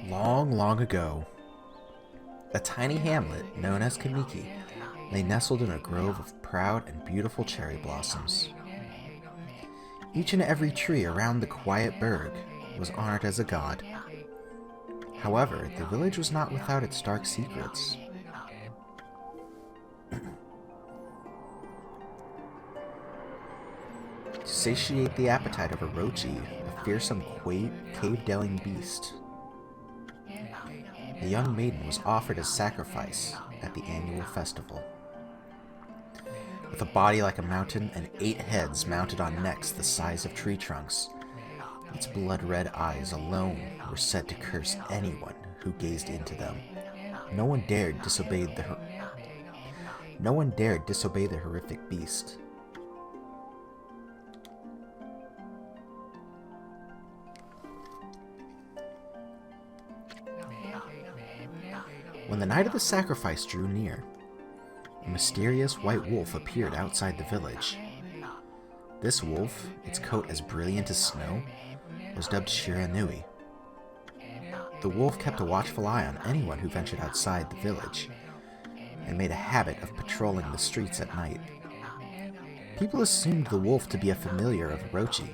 Long, long ago, a tiny hamlet known as Kamiki lay nestled in a grove of proud and beautiful cherry blossoms. Each and every tree around the quiet burg was honored as a god. However, the village was not without its dark secrets. To satiate the appetite of Orochi, a fearsome cave-dwelling beast, the young maiden was offered as sacrifice at the annual festival. With a body like a mountain and 8 heads mounted on necks the size of tree trunks, its blood-red eyes alone were said to curse anyone who gazed into them. No one dared disobey the horrific beast. When the night of the sacrifice drew near, a mysterious white wolf appeared outside the village. This wolf, its coat as brilliant as snow, was dubbed Shiranui. The wolf kept a watchful eye on anyone who ventured outside the village, and made a habit of patrolling the streets at night. People assumed the wolf to be a familiar of Orochi.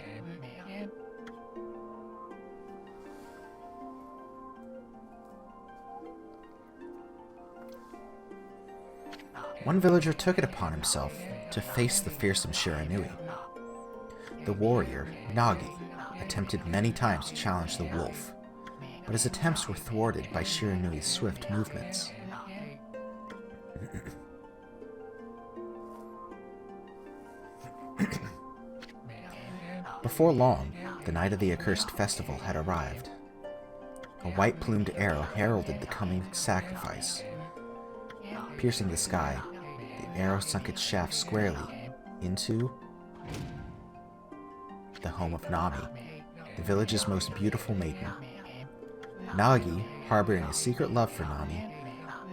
One villager took it upon himself to face the fearsome Shiranui. The warrior, Nagi, attempted many times to challenge the wolf, but his attempts were thwarted by Shiranui's swift movements. Before long, the night of the accursed festival had arrived. A white-plumed arrow heralded the coming sacrifice. Piercing the sky, the arrow sunk its shaft squarely into the home of Nami, the village's most beautiful maiden. Nagi, harboring a secret love for Nami,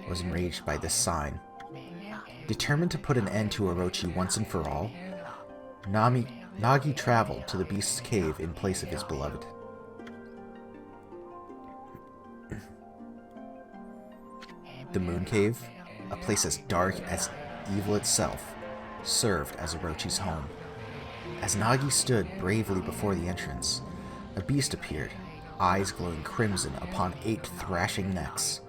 was enraged by this sign. Determined to put an end to Orochi once and for all, Nagi traveled to the beast's cave in place of his beloved. The Moon Cave, a place as dark as evil itself, served as Orochi's home. As Nagi stood bravely before the entrance, a beast appeared, eyes glowing crimson upon 8 thrashing necks.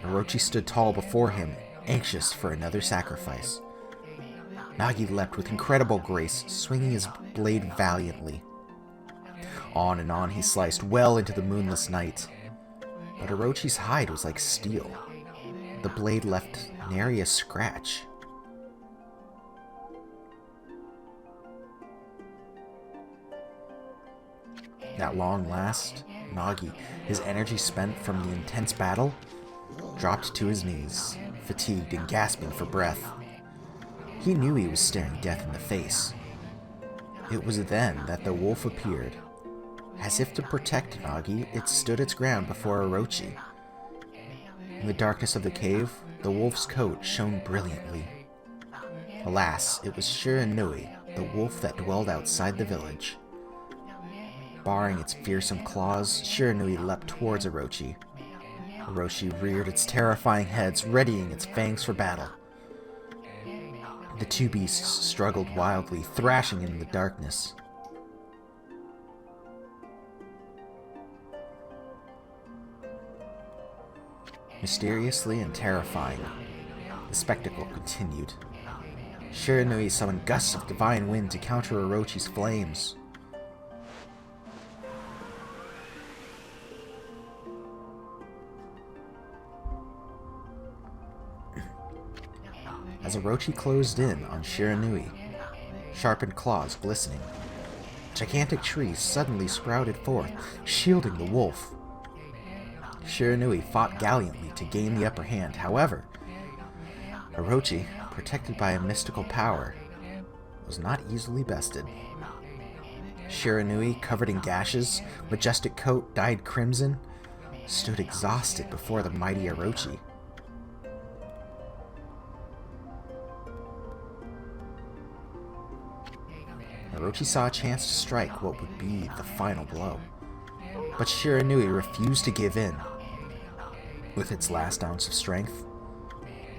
Orochi stood tall before him, anxious for another sacrifice. Nagi leapt with incredible grace, swinging his blade valiantly. On and on he sliced well into the moonless night. But Orochi's hide was like steel. The blade left nary a scratch. At long last, Nagi, his energy spent from the intense battle, dropped to his knees, fatigued and gasping for breath. He knew he was staring death in the face. It was then that the wolf appeared. As if to protect Nagi, it stood its ground before Orochi. In the darkness of the cave, the wolf's coat shone brilliantly. Alas, it was Shiranui, the wolf that dwelled outside the village. Barring its fearsome claws, Shiranui leapt towards Orochi. Orochi reared its terrifying heads, readying its fangs for battle. The two beasts struggled wildly, thrashing in the darkness. Mysteriously and terrifying, the spectacle continued. Shiranui summoned gusts of divine wind to counter Orochi's flames. As Orochi closed in on Shiranui, sharpened claws glistening, gigantic trees suddenly sprouted forth, shielding the wolf. Shiranui fought gallantly to gain the upper hand. However, Orochi, protected by a mystical power, was not easily bested. Shiranui, covered in gashes, majestic coat dyed crimson, stood exhausted before the mighty Orochi. Orochi saw a chance to strike what would be the final blow. But Shiranui refused to give in. With its last ounce of strength,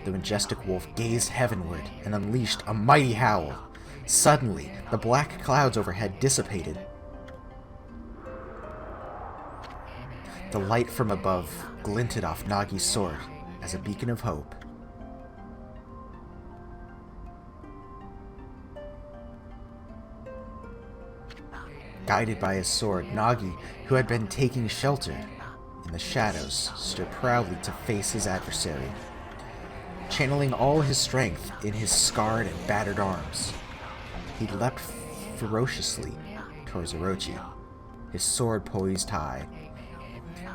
the majestic wolf gazed heavenward and unleashed a mighty howl. Suddenly, the black clouds overhead dissipated. The light from above glinted off Nagi's sword as a beacon of hope. Guided by his sword, Nagi, who had been taking shelter in the shadows, stood proudly to face his adversary, channeling all his strength in his scarred and battered arms. He leapt ferociously towards Orochi, his sword poised high.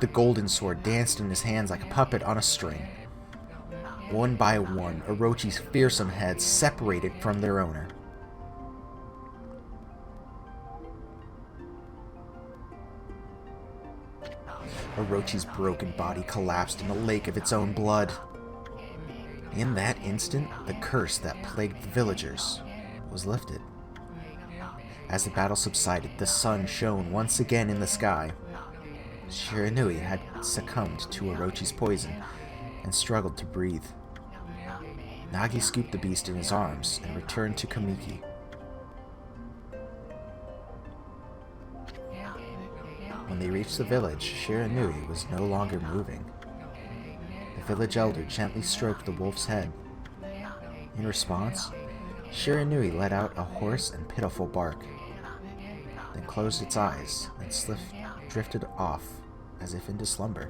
The golden sword danced in his hands like a puppet on a string. One by one, Orochi's fearsome heads separated from their owner. Orochi's broken body collapsed in a lake of its own blood. In that instant, the curse that plagued the villagers was lifted. As the battle subsided, the sun shone once again in the sky. Shiranui had succumbed to Orochi's poison and struggled to breathe. Nagi scooped the beast in his arms and returned to Kamiki. When they reached the village, Shiranui was no longer moving. The village elder gently stroked the wolf's head. In response, Shiranui let out a hoarse and pitiful bark, then closed its eyes and drifted off as if into slumber.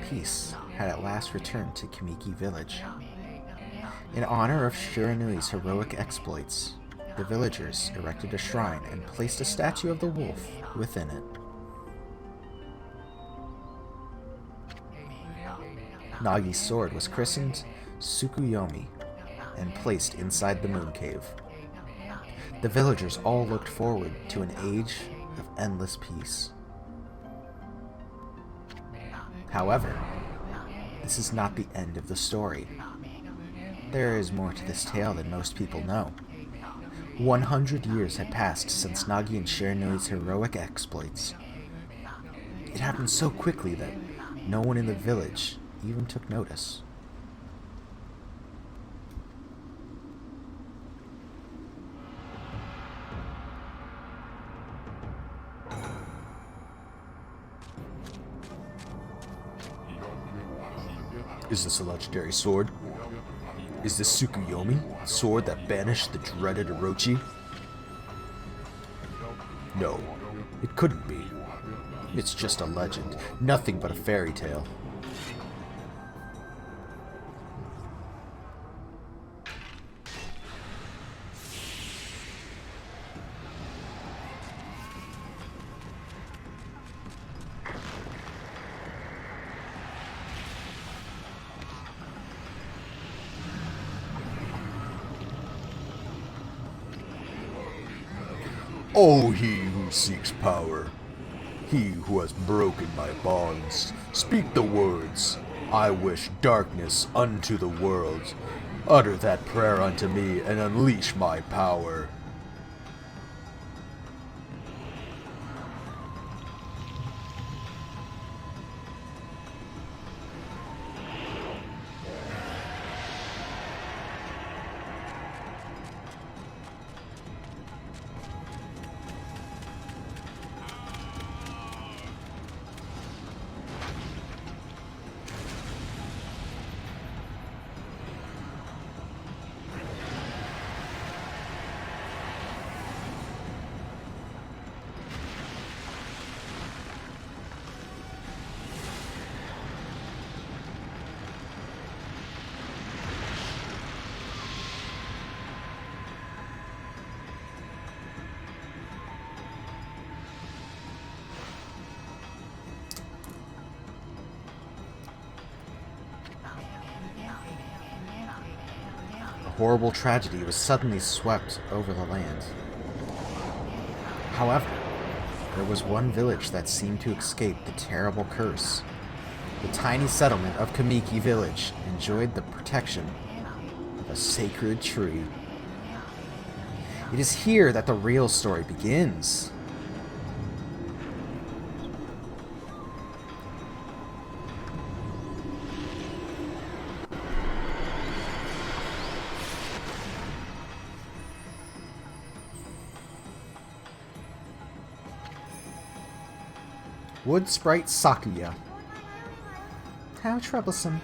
Peace had at last returned to Kamiki village. In honor of Shiranui's heroic exploits, the villagers erected a shrine and placed a statue of the wolf within it. Nagi's sword was christened Tsukuyomi and placed inside the moon cave. The villagers all looked forward to an age of endless peace. However, this is not the end of the story. There is more to this tale than most people know. 100 years had passed since Nagi and Shiranui's heroic exploits. It happened so quickly that no one in the village even took notice. Is this a legendary sword? Is this Tsukuyomi, sword that banished the dreaded Orochi? No, it couldn't be. It's just a legend, nothing but a fairy tale. Oh, he who seeks power, he who has broken my bonds, speak the words, I wish darkness unto the world. Utter that prayer unto me and unleash my power. Horrible tragedy was suddenly swept over the land. However, there was one village that seemed to escape the terrible curse. The tiny settlement of Kamiki Village enjoyed the protection of a sacred tree. It is here that the real story begins. Wood Sprite Sakuya. How troublesome.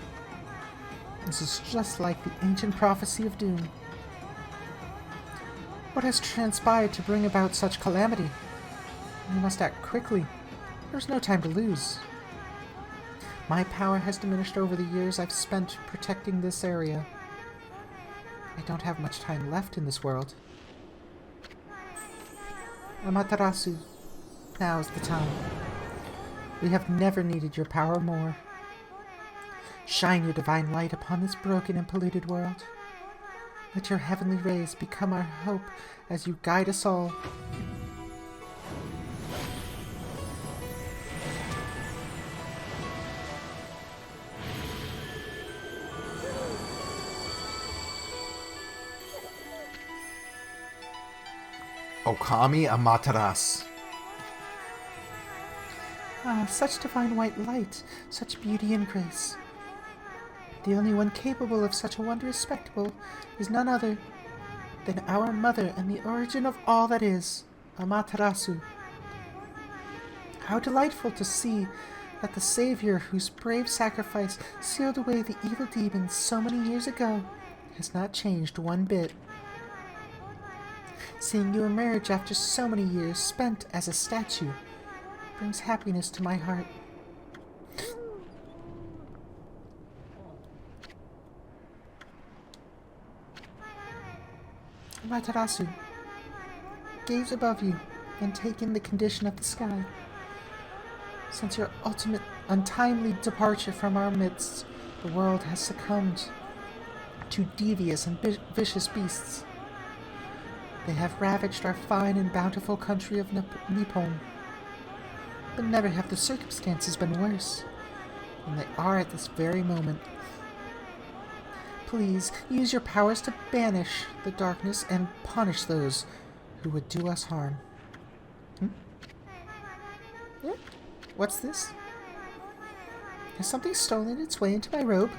This is just like the ancient prophecy of doom. What has transpired to bring about such calamity? We must act quickly. There's no time to lose. My power has diminished over the years I've spent protecting this area. I don't have much time left in this world. Amaterasu, now's the time. We have never needed your power more. Shine your divine light upon this broken and polluted world. Let your heavenly rays become our hope as you guide us all. Okami Amaterasu. Ah, such divine white light, such beauty and grace. The only one capable of such a wondrous spectacle is none other than our mother and the origin of all that is, Amaterasu. How delightful to see that the Savior whose brave sacrifice sealed away the evil demons so many years ago has not changed one bit. Seeing you emerge after so many years spent as a statue brings happiness to my heart. Amaterasu, gaze above you and take in the condition of the sky. Since your ultimate untimely departure from our midst, the world has succumbed to devious and vicious beasts. They have ravaged our fine and bountiful country of Nippon. But never have the circumstances been worse than they are at this very moment. Please use your powers to banish the darkness and punish those who would do us harm. What's this? Has something stolen its way into my robe?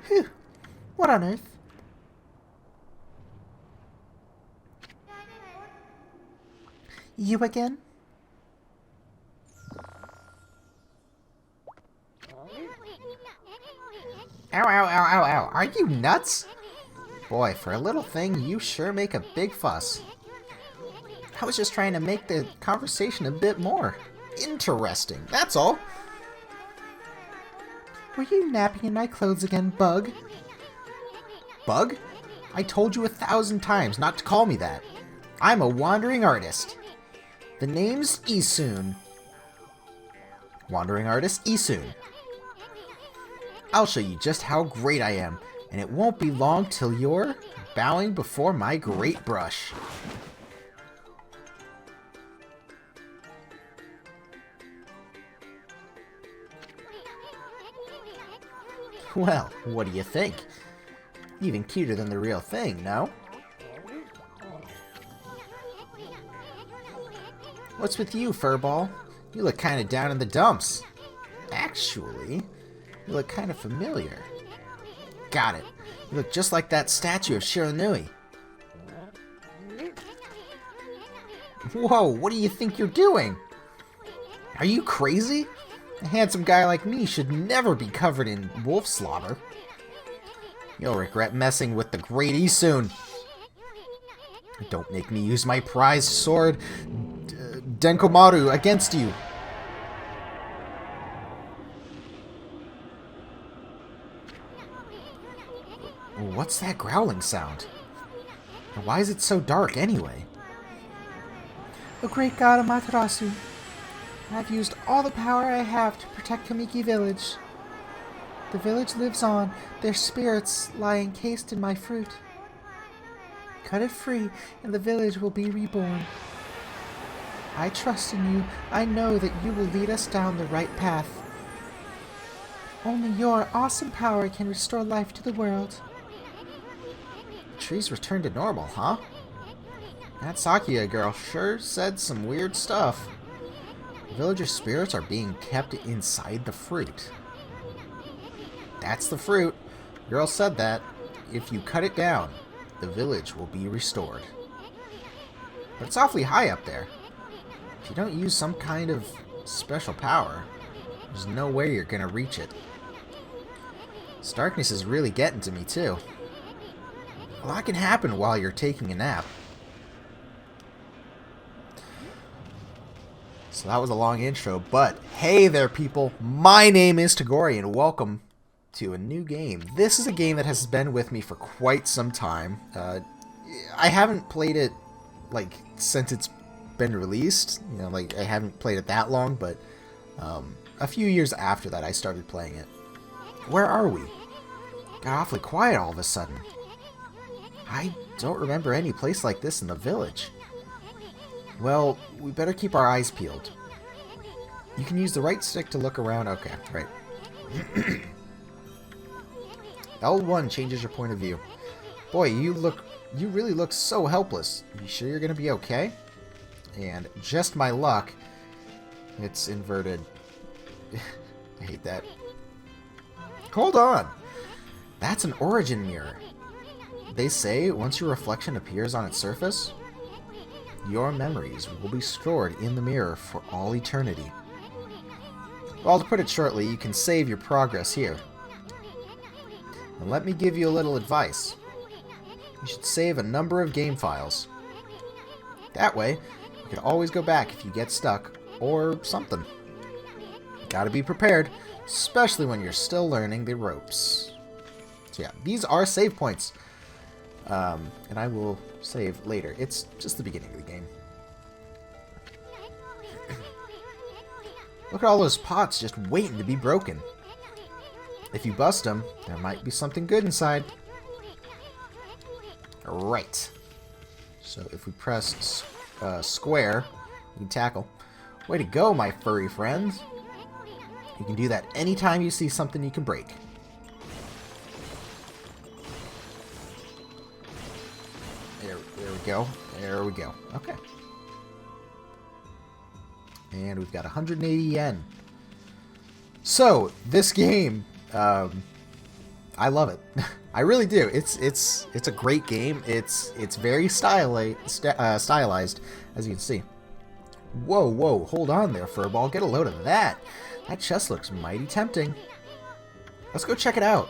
Phew! What on earth? You again? Ow, ow, ow, ow, ow. Are you nuts? Boy, for a little thing, you sure make a big fuss. I was just trying to make the conversation a bit more interesting, that's all. Were you napping in my clothes again, Bug? Bug? I told you 1,000 times not to call me that. I'm a wandering artist. The name's Isun. Wandering artist Isun. I'll show you just how great I am, and it won't be long till you're bowing before my great brush. Well, what do you think? Even cuter than the real thing, no? What's with you, Furball? You look kind of down in the dumps. Actually, you look kind of familiar. Got it. You look just like that statue of Shiranui. Whoa, what do you think you're doing? Are you crazy? A handsome guy like me should never be covered in wolf slaughter. You'll regret messing with the great Isun. Don't make me use my prized sword, Denkomaru, against you. What's that growling sound? And why is it so dark anyway? O great god Amaterasu, I've used all the power I have to protect Kamiki Village. The village lives on, their spirits lie encased in my fruit. Cut it free, and the village will be reborn. I trust in you. I know that you will lead us down the right path. Only your awesome power can restore life to the world. The trees returned to normal, huh? That Sakia girl sure said some weird stuff. Villager spirits are being kept inside the fruit. That's the fruit. Girl said that. If you cut it down, the village will be restored. But it's awfully high up there. If you don't use some kind of special power, there's no way you're gonna reach it. This darkness is really getting to me, too. A lot can happen while you're taking a nap. So that was a long intro, but hey there, people. My name is Tagori, and welcome to a new game. This is a game that has been with me for quite some time. I haven't played it, like, since it's been released. You know, like, I haven't played it that long, but a few years after that, I started playing it. Where are we? Got awfully quiet all of a sudden. I don't remember any place like this in the village. Well, we better keep our eyes peeled. You can use the right stick to look around. Okay, right. L1 changes your point of view. Boy, you really look so helpless. You sure you're gonna be okay? And just my luck, it's inverted. I hate that. Hold on! That's an origin mirror. They say once your reflection appears on its surface, your memories will be stored in the mirror for all eternity. Well, to put it shortly, you can save your progress here. And let me give you a little advice. You should save a number of game files. That way, you can always go back if you get stuck, or something. Gotta be prepared, especially when you're still learning the ropes. So yeah, these are save points. And I will save later. It's just the beginning of the game. Look at all those pots just waiting to be broken. If you bust them, there might be something good inside. Right. So if we press square, you can tackle. Way to go, my furry friend. You can do that anytime you see something you can break. There we go. There we go. Okay. And we've got 180 yen. So, this game, I love it. I really do. It's a great game. It's very stylized, as you can see. Whoa, hold on there, Furball. Get a load of that. That chest looks mighty tempting. Let's go check it out.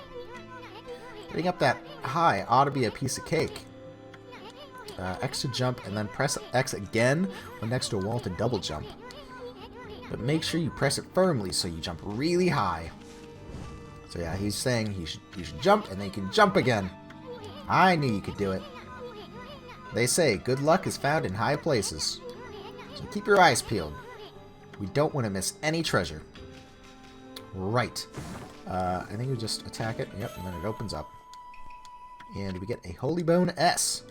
Getting up that high ought to be a piece of cake. X to jump, and then press X again when next to a wall to double jump. But make sure you press it firmly so you jump really high. So yeah, he's saying you should jump, and then you can jump again. I knew you could do it. They say good luck is found in high places. So keep your eyes peeled. We don't want to miss any treasure. Right. I think we just attack it. Yep, and then it opens up. And we get a Holy Bone S.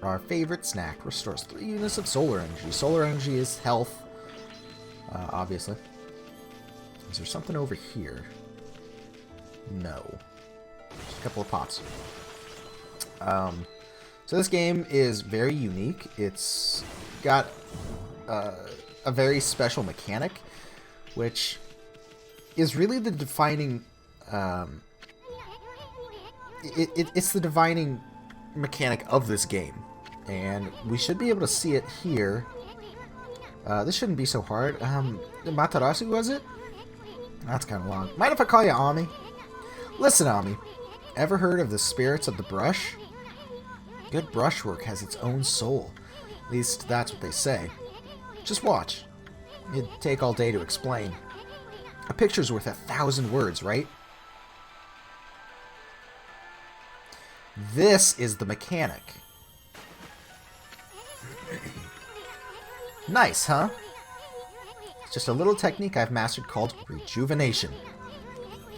Our favorite snack restores 3 units of solar energy. Solar energy is health, obviously. Is there something over here? No. Just a couple of pots. So this game is very unique. It's got a very special mechanic, which is really the defining... it's the defining mechanic of this game. And we should be able to see it here. This shouldn't be so hard. Matarasu, was it? That's kind of long. Mind if I call you Ami? Listen, Ami. Ever heard of the spirits of the brush? Good brushwork has its own soul. At least that's what they say. Just watch. It'd take all day to explain. A picture's worth 1,000 words, right? This is the mechanic. Nice, huh? It's just a little technique I've mastered called rejuvenation.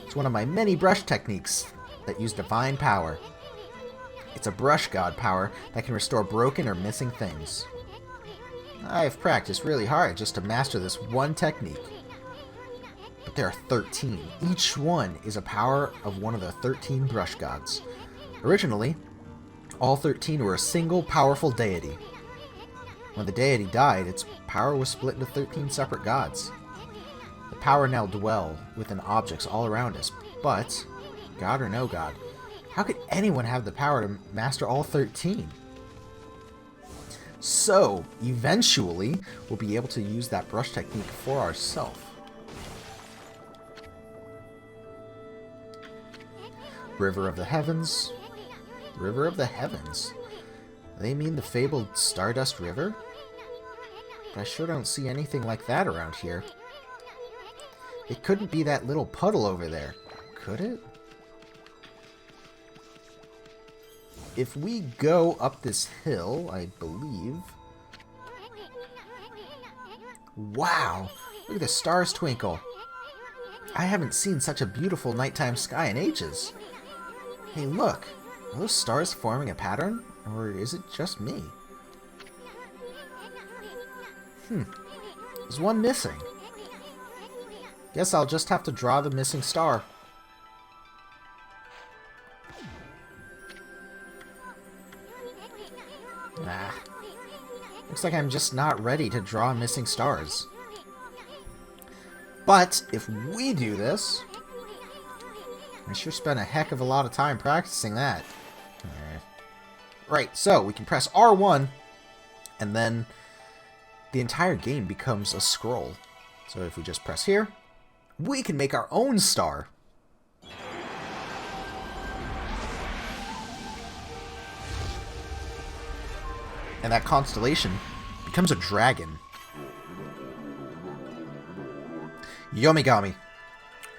It's one of my many brush techniques that use divine power. It's a brush god power that can restore broken or missing things. I've practiced really hard just to master this one technique. But but there are 13. Each one is a power of one of the 13 brush gods. Originally, all 13 were a single powerful deity. When the deity died, its power was split into 13 separate gods. The power now dwell within objects all around us, but, god or no god, how could anyone have the power to master all 13? So, eventually, we'll be able to use that brush technique for ourselves. River of the Heavens. River of the Heavens? They mean the fabled Stardust River? But I sure don't see anything like that around here. It couldn't be that little puddle over there, could it? If we go up this hill, I believe... Wow! Look at the stars twinkle. I haven't seen such a beautiful nighttime sky in ages. Hey, look! Are those stars forming a pattern? Or is it just me? There's one missing. Guess I'll just have to draw the missing star. Ah. Looks like I'm just not ready to draw missing stars. But, if we do this... I sure spent a heck of a lot of time practicing that. Right, so we can press R1, and then the entire game becomes a scroll. So if we just press here, we can make our own star. And that constellation becomes a dragon. Yomigami.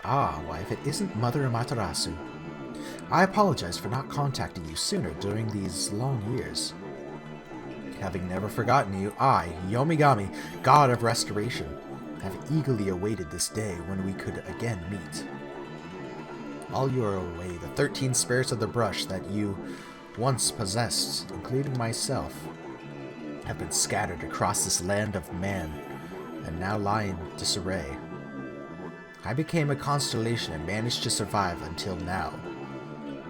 Ah, why, if it isn't Mother Amaterasu. I apologize for not contacting you sooner during these long years. Having never forgotten you, I, Yomigami, God of Restoration, have eagerly awaited this day when we could again meet. While you are away, the 13 spirits of the brush that you once possessed, including myself, have been scattered across this land of man, and now lie in disarray. I became a constellation and managed to survive until now.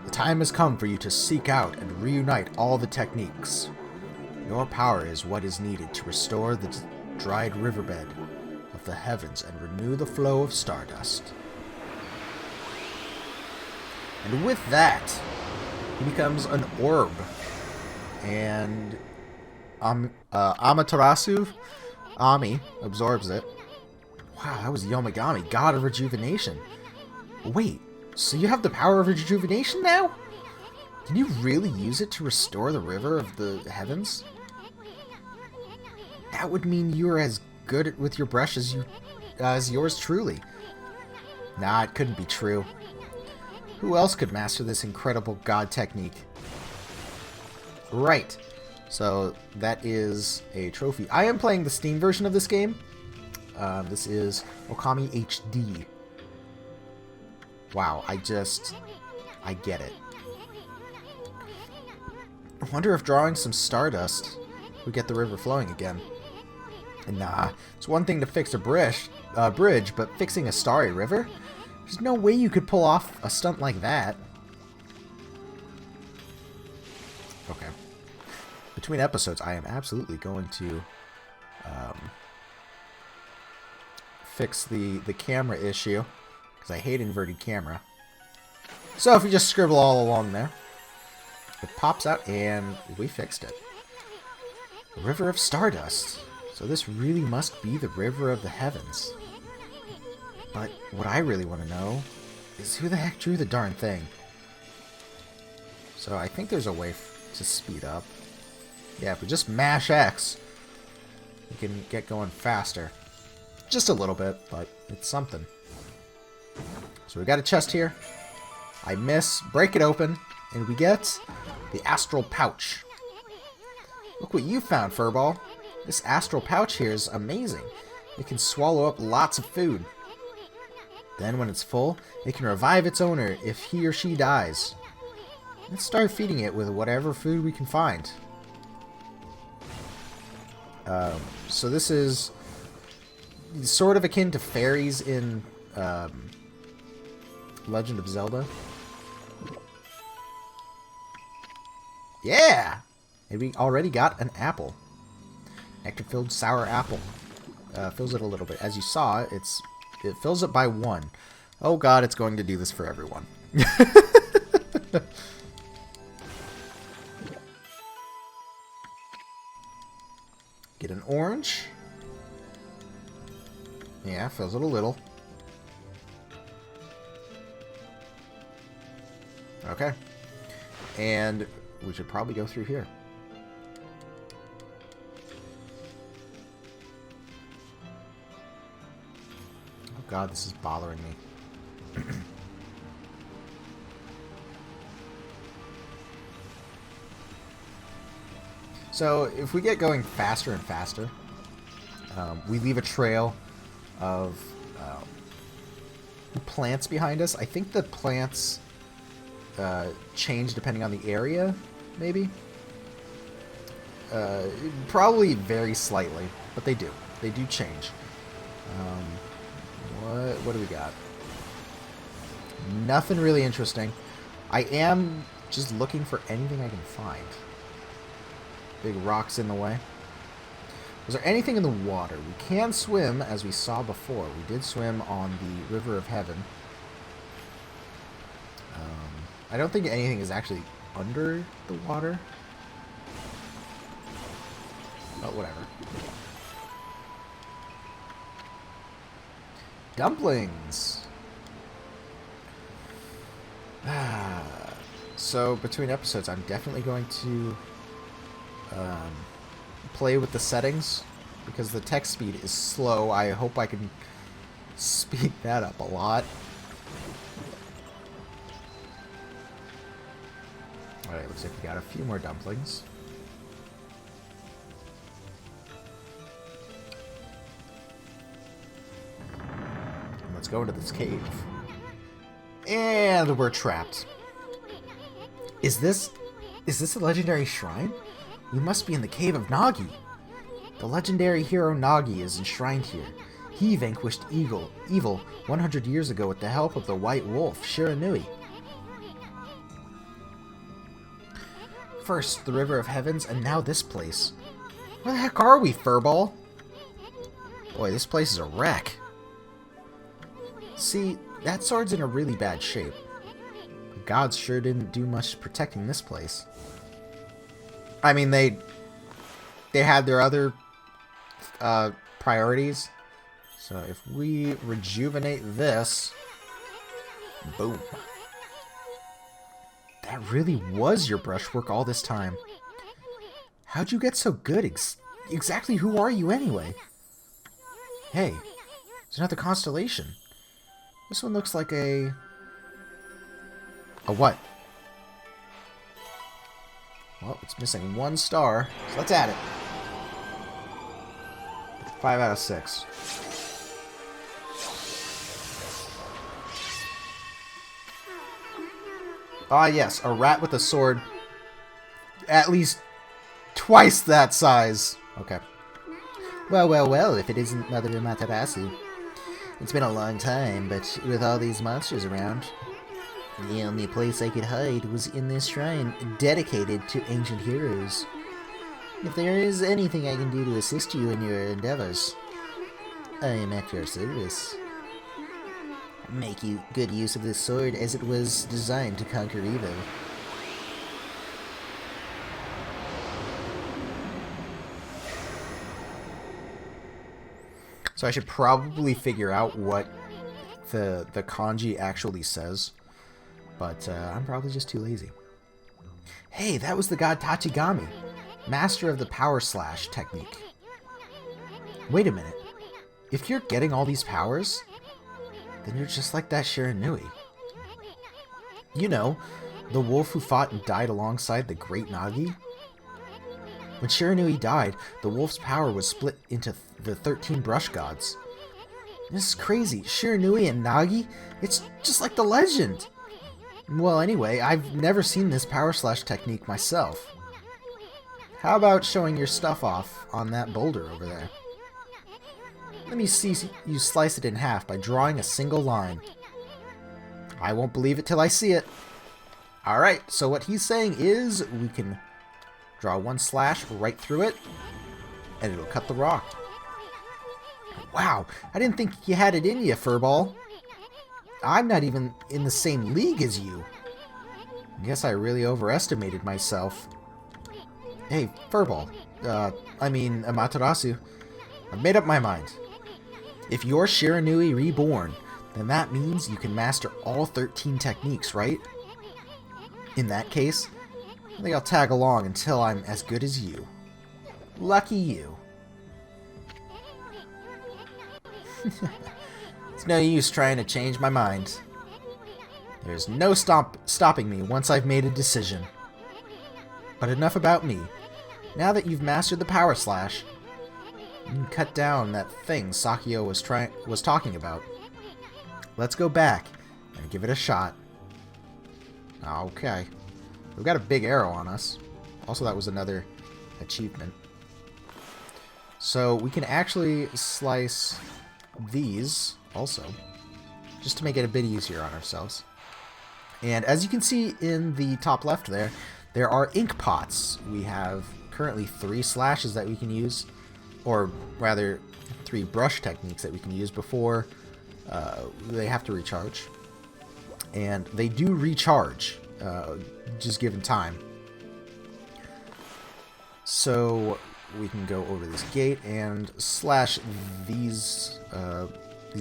The time has come for you to seek out and reunite all the techniques. Your power is what is needed to restore the dried riverbed of the heavens and renew the flow of stardust. And with that, he becomes an orb. And Amaterasu, Ami, absorbs it. Wow, that was Yomigami, God of Rejuvenation. Wait, so you have the power of rejuvenation now? Can you really use it to restore the river of the heavens? That would mean you're as good with your brush as yours truly. Nah, it couldn't be true. Who else could master this incredible god technique? Right. So that is a trophy. I am playing the Steam version of this game. This is Okami HD. Wow, I get it. I wonder if drawing some stardust would get the river flowing again. Nah, it's one thing to fix a bridge, but fixing a starry river? There's no way you could pull off a stunt like that. Okay. Between episodes, I am absolutely going to fix the camera issue, because I hate inverted camera. So if you just scribble all along there, it pops out, and we fixed it. The River of Stardust. So this really must be the River of the Heavens. But what I really want to know is who the heck drew the darn thing? So I think there's a way to speed up. Yeah, if we just mash X, we can get going faster. Just a little bit, but it's something. So we got a chest here. I miss, break it open, and we get the Astral Pouch. Look what you found, Furball. This Astral Pouch here is amazing. It can swallow up lots of food. Then when it's full, it can revive its owner if he or she dies. Let's start feeding it with whatever food we can find. So this is sort of akin to fairies in Legend of Zelda. Yeah! And we already got an apple. Nectar-filled sour apple. Fills it a little bit. As you saw, it fills it by 1. Oh god, it's going to do this for everyone. Get an orange. Yeah, fills it a little. Okay. And we should probably go through here. Oh god, this is bothering me. So, if we get going faster and faster, we leave a trail of plants behind us. I think the plants change depending on the area, maybe? Probably very slightly, but they do. They do change. What do we got? Nothing really interesting. I am just looking for anything I can find. Big rocks in the way. Was there anything in the water? We can swim, as we saw before. We did swim on the River of Heaven. I don't think anything is actually under the water. But whatever. Dumplings! So, between episodes, I'm definitely going to play with the settings, because the text speed is slow. I hope I can speed that up a lot. Alright, looks like we got a few more dumplings. Let's go into this cave. And we're trapped. Is this a legendary shrine? We must be in the cave of Nagi. The legendary hero Nagi is enshrined here. He vanquished evil 100 years ago with the help of the White Wolf, Shiranui. First, the River of Heavens, and now this place. Where the heck are we, Furball? Boy, this place is a wreck. See, that sword's in a really bad shape. The gods sure didn't do much protecting this place. I mean, they had their other priorities. So if we rejuvenate this, boom. That really was your brushwork all this time. How'd you get so good? Exactly who are you anyway? Hey, there's another constellation. This one looks like a what? Well, it's missing 1 star, so let's add it. 5 out of 6. Ah, yes, a rat with a sword. At least twice that size. Okay. Well, if it isn't Mother Amaterasu. It's been a long time, but with all these monsters around, the only place I could hide was in this shrine dedicated to ancient heroes. If there is anything I can do to assist you in your endeavors, I am at your service. Make you good use of this sword, as it was designed to conquer evil. So I should probably figure out what the kanji actually says, but I'm probably just too lazy. Hey, that was the god Tachigami, master of the power slash technique. Wait a minute. If you're getting all these powers, then you're just like that Shiranui. You know, the wolf who fought and died alongside the great Nagi? When Shiranui died, the wolf's power was split into the 13 brush gods. This is crazy. Shiranui and Nagi? It's just like the legend. Well, anyway, I've never seen this power slash technique myself. How about showing your stuff off on that boulder over there? Let me see you slice it in half by drawing a single line. I won't believe it till I see it. Alright, so what he's saying is we can draw one slash right through it, and it'll cut the rock. Wow, I didn't think you had it in you, Furball. I'm not even in the same league as you. I guess I really overestimated myself. Hey, Furball. Amaterasu. I've made up my mind. If you're Shiranui Reborn, then that means you can master all 13 techniques, right? In that case, I think I'll tag along until I'm as good as you. Lucky you. It's no use trying to change my mind. There's no stopping me once I've made a decision. But enough about me. Now that you've mastered the Power Slash, you can cut down that thing Sakio was talking about. Let's go back and give it a shot. Okay. We've got a big arrow on us. Also, that was another achievement. So we can actually slice these also, just to make it a bit easier on ourselves. And as you can see in the top left there are ink pots. We have currently 3 slashes that we can use, or rather 3 brush techniques that we can use before they have to recharge. And they do recharge, just given time. So we can go over this gate and slash these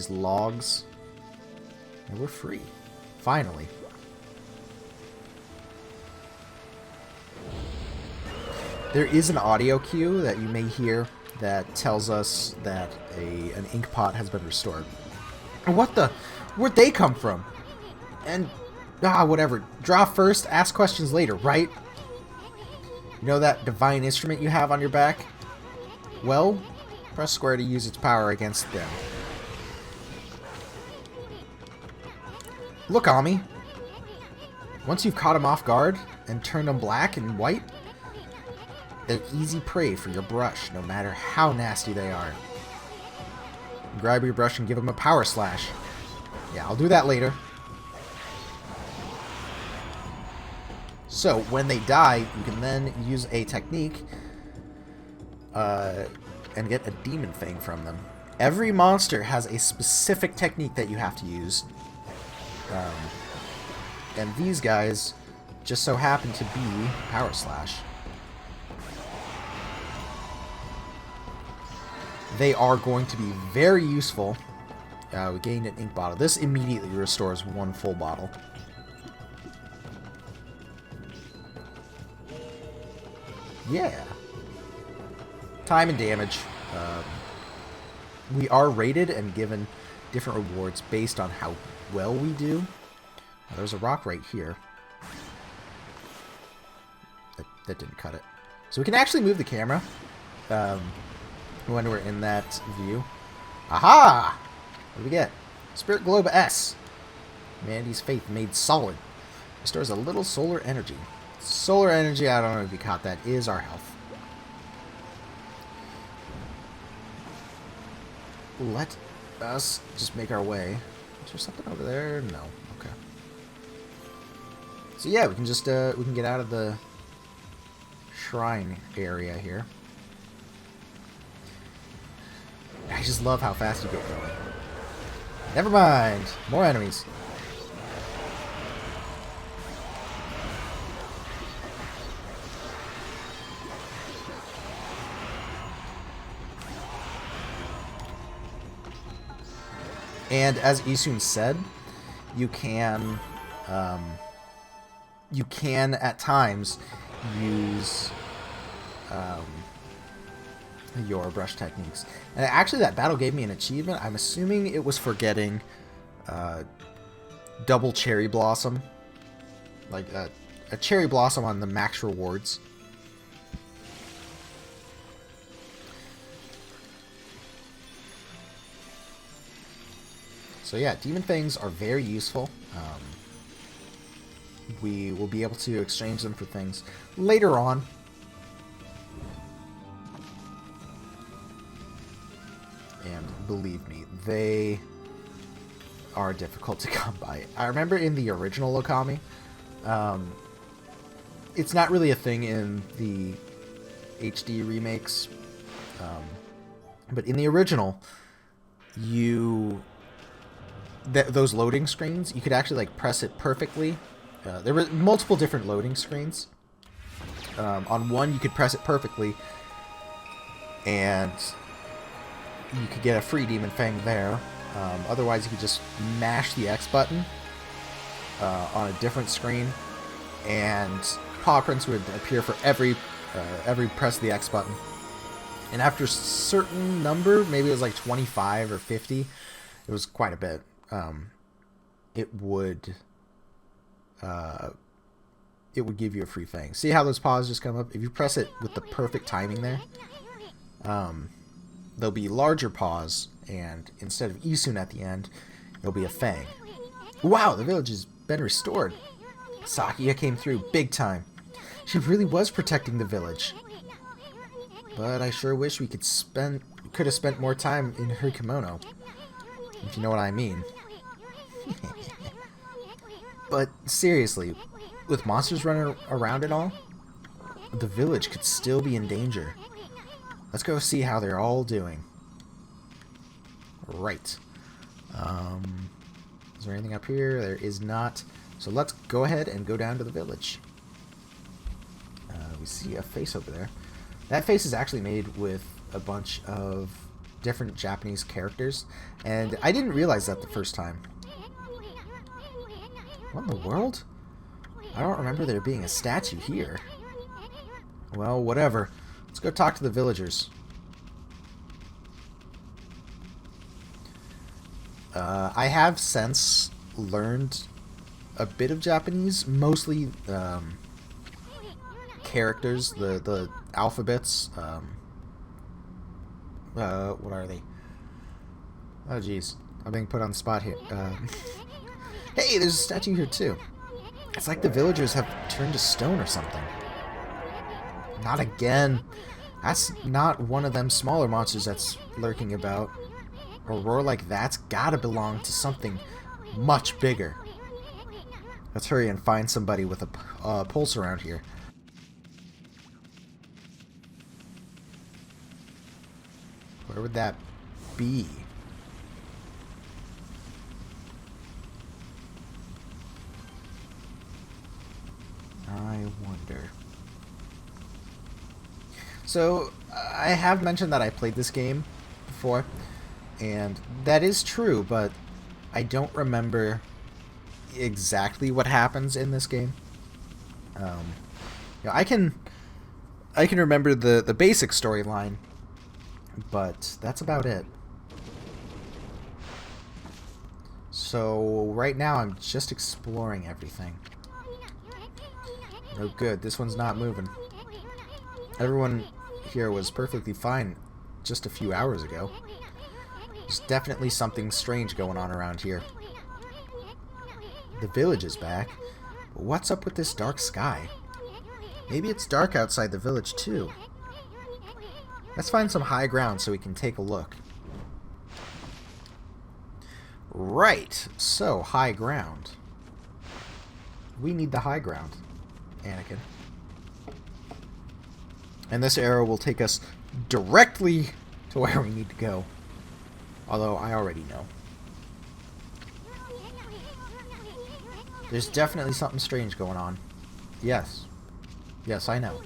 logs, and we're free. Finally. There is an audio cue that you may hear that tells us that an ink pot has been restored. What the? Where'd they come from? And, whatever. Draw first, ask questions later, right? You know that divine instrument you have on your back? Well, press square to use its power against them. Look, Okami. Once you've caught them off guard and turned them black and white, they're easy prey for your brush, no matter how nasty they are. Grab your brush and give them a power slash. Yeah, I'll do that later. So, when they die, you can then use a technique and get a demon thing from them. Every monster has a specific technique that you have to use. And these guys just so happen to be Power Slash. They are going to be very useful. We gained an ink bottle. This immediately restores 1 full bottle. Yeah. Time and damage. We are rated and given different rewards based on how well we do. There's a rock right here. That didn't cut it. So we can actually move the camera when we're in that view. Aha! What do we get? Spirit Globe S. Mandy's faith made solid. Restores a little solar energy. Solar energy, I don't know if you caught that, is our health. Let us just make our way. Is there something over there? No. Okay. So yeah, we can just we can get out of the shrine area here. I just love how fast you get going. Never mind. More enemies. And as Isun said, you can at times use your brush techniques. And actually that battle gave me an achievement. I'm assuming it was for getting double cherry blossom. Like a cherry blossom on the max rewards. So yeah, demon things are very useful. We will be able to exchange them for things later on. And believe me, they are difficult to come by. I remember in the original Okami, it's not really a thing in the HD remakes, but in the original, those loading screens, you could actually like press it perfectly. There were multiple different loading screens. On one, you could press it perfectly, and you could get a free Demon Fang there. Otherwise, you could just mash the X button on a different screen, and paw prints would appear for every press of the X button. And after a certain number, maybe it was like 25 or 50, it was quite a bit. It would give you a free thing. See how those paws just come up? If you press it with the perfect timing there, there'll be larger paws, and instead of Isun at the end, there'll be a fang. Wow, the village has been restored. Sakia came through big time. She really was protecting the village. But I sure wish we could have spent more time in her kimono. If you know what I mean. But seriously, with monsters running around and all, the village could still be in danger. Let's go see how they're all doing. Right. Is there anything up here? There is not. So let's go ahead and go down to the village. We see a face over there. That face is actually made with a bunch of different Japanese characters, and I didn't realize that the first time. What in the world? I don't remember there being a statue here. Well, whatever. Let's go talk to the villagers. I have since learned a bit of Japanese, mostly characters, the alphabets. What are they? Oh, jeez. I'm being put on the spot here. Hey, there's a statue here, too. It's like the villagers have turned to stone or something. Not again. That's not one of them smaller monsters that's lurking about. A roar like that's gotta belong to something much bigger. Let's hurry and find somebody with a pulse around here. Where would that be? I wonder. So, I have mentioned that I played this game before, and that is true, but I don't remember exactly what happens in this game. I can remember the basic storyline, but that's about it. So right now I'm just exploring everything. Oh good, this one's not moving. Everyone here was perfectly fine just a few hours ago. There's definitely something strange going on around here. The village is back, but what's up with this dark sky? Maybe it's dark outside the village too. Let's find some high ground so we can take a look. Right, so high ground. We need the high ground, Anakin. And this arrow will take us directly to where we need to go. Although I already know. There's definitely something strange going on. Yes. Yes, I know.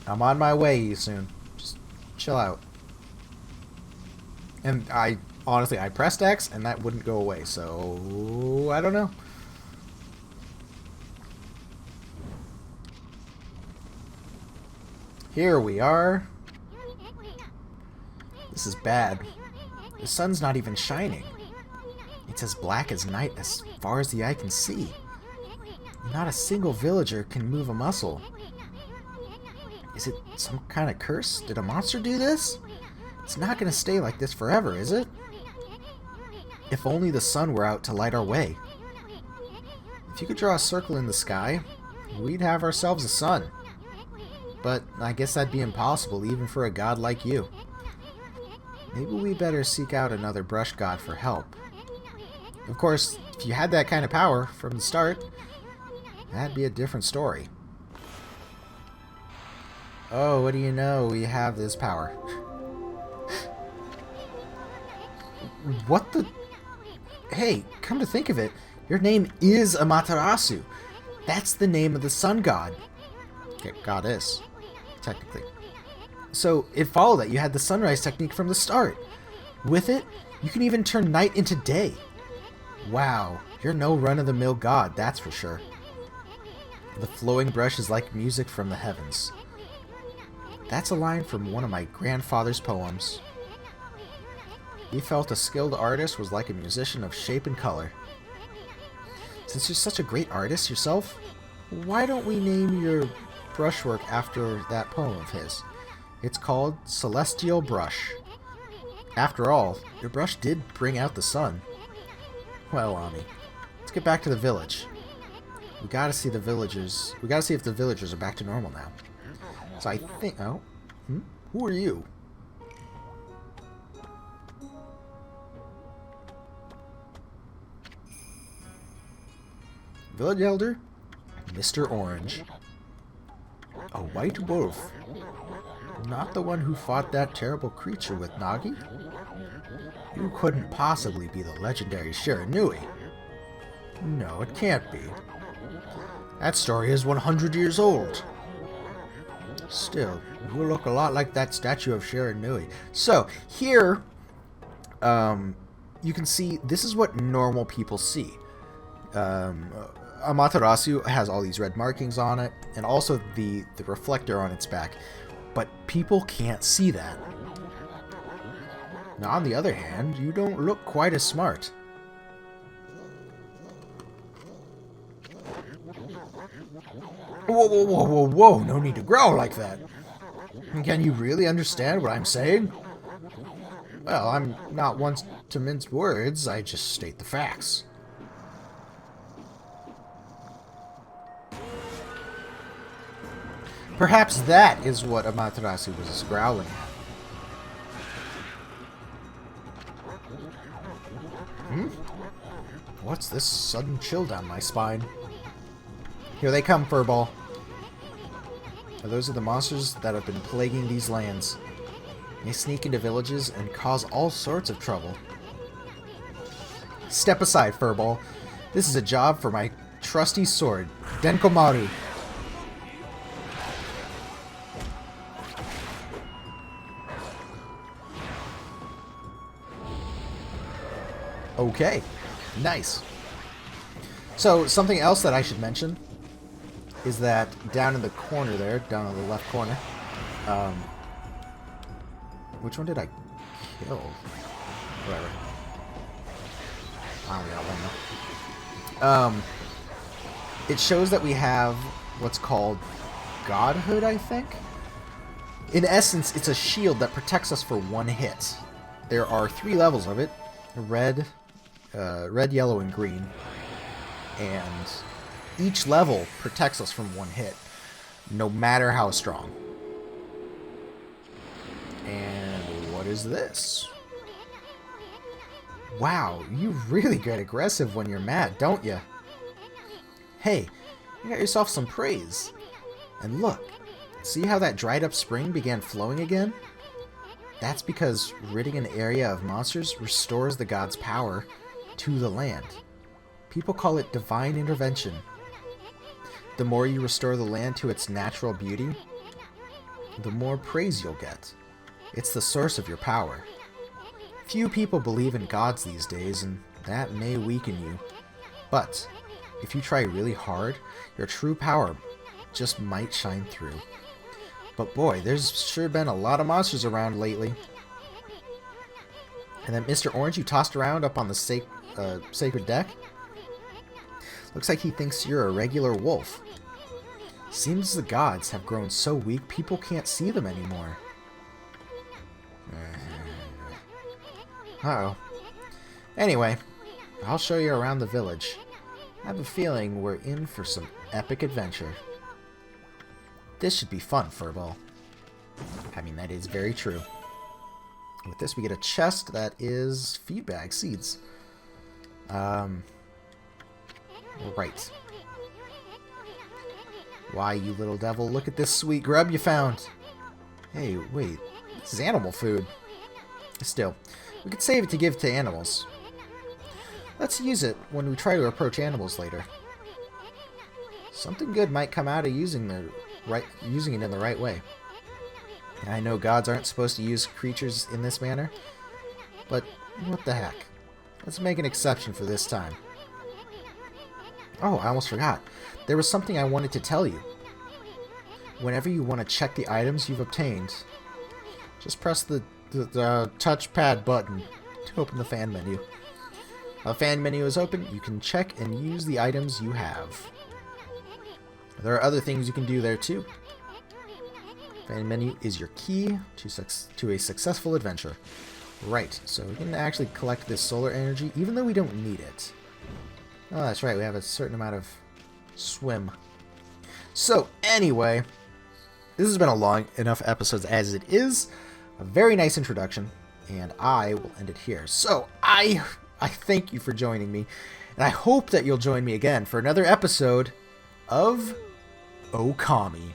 I'm on my way soon. Just chill out. And honestly, I pressed X and that wouldn't go away, so I don't know. Here we are. This is bad. The sun's not even shining. It's as black as night as far as the eye can see. Not a single villager can move a muscle. Is it some kind of curse? Did a monster do this? It's not going to stay like this forever, is it? If only the sun were out to light our way. If you could draw a circle in the sky, we'd have ourselves a sun. But I guess that'd be impossible even for a god like you. Maybe we better seek out another brush god for help. Of course, if you had that kind of power from the start, that'd be a different story. Oh, what do you know? We have this power. What the... Hey, come to think of it, your name is Amaterasu. That's the name of the sun god. Okay, goddess, technically. So it followed that you had the sunrise technique from the start. With it, you can even turn night into day. Wow, you're no run-of-the-mill god, that's for sure. The flowing brush is like music from the heavens. That's a line from one of my grandfather's poems. He felt a skilled artist was like a musician of shape and color. Since you're such a great artist yourself, why don't we name your brushwork after that poem of his? It's called Celestial Brush. After all, your brush did bring out the sun. Well, Ami, let's get back to the village. We gotta see the villagers. We gotta see if the villagers are back to normal now. So I think... Oh? Who are you? Village Elder? Mr. Orange. A white wolf. Not the one who fought that terrible creature with Nagi? You couldn't possibly be the legendary Shiranui. No, it can't be. That story is 100 years old. Still, you look a lot like that statue of Shiranui. So, here, you can see, this is what normal people see. Amaterasu has all these red markings on it, and also the reflector on its back. But people can't see that. Now, on the other hand, you don't look quite as smart. Whoa, whoa, whoa, whoa, whoa, no need to growl like that. Can you really understand what I'm saying? Well, I'm not one to mince words, I just state the facts. Perhaps that is what Amaterasu was growling at. What's this sudden chill down my spine? Here they come, Furball. Those are the monsters that have been plaguing these lands. They sneak into villages and cause all sorts of trouble. Step aside, Furball. This is a job for my trusty sword, Denkomaru. Okay, nice. So, something else that I should mention is that down in the corner there, down in the left corner, which one did I kill? Whatever. I don't know. It shows that we have what's called Godhood, I think. In essence, it's a shield that protects us for one hit. There are 3 levels of it: red, yellow, and green. And each level protects us from one hit, no matter how strong. And what is this? Wow, you really get aggressive when you're mad, don't you? Hey, you got yourself some praise. And look, see how that dried up spring began flowing again? That's because ridding an area of monsters restores the god's power to the land. People call it divine intervention. The more you restore the land to its natural beauty, the more praise you'll get. It's the source of your power. Few people believe in gods these days, and that may weaken you. But if you try really hard, your true power just might shine through. But boy, there's sure been a lot of monsters around lately. And then Mr. Orange you tossed around up on the sacred deck? Looks like he thinks you're a regular wolf. Seems the gods have grown so weak people can't see them anymore. Uh-oh. Anyway, I'll show you around the village. I have a feeling we're in for some epic adventure. This should be fun, Furball. I mean, that is very true. With this, we get a chest that is feedback seeds. Right. Why, you little devil, look at this sweet grub you found. Hey, wait, this is animal food. Still, we could save it to give to animals. Let's use it when we try to approach animals later. Something good might come out of using it in the right way. I know gods aren't supposed to use creatures in this manner, but what the heck. Let's make an exception for this time. Oh, I almost forgot. There was something I wanted to tell you. Whenever you want to check the items you've obtained, just press the touchpad button to open the fan menu. While the fan menu is open, you can check and use the items you have. There are other things you can do there too. Fan menu is your key to a successful adventure. Right, so we can actually collect this solar energy, even though we don't need it. Oh, that's right, we have a certain amount of swim. So, anyway, this has been a long enough episode as it is. A very nice introduction, and I will end it here. So, I thank you for joining me, and I hope that you'll join me again for another episode of Okami.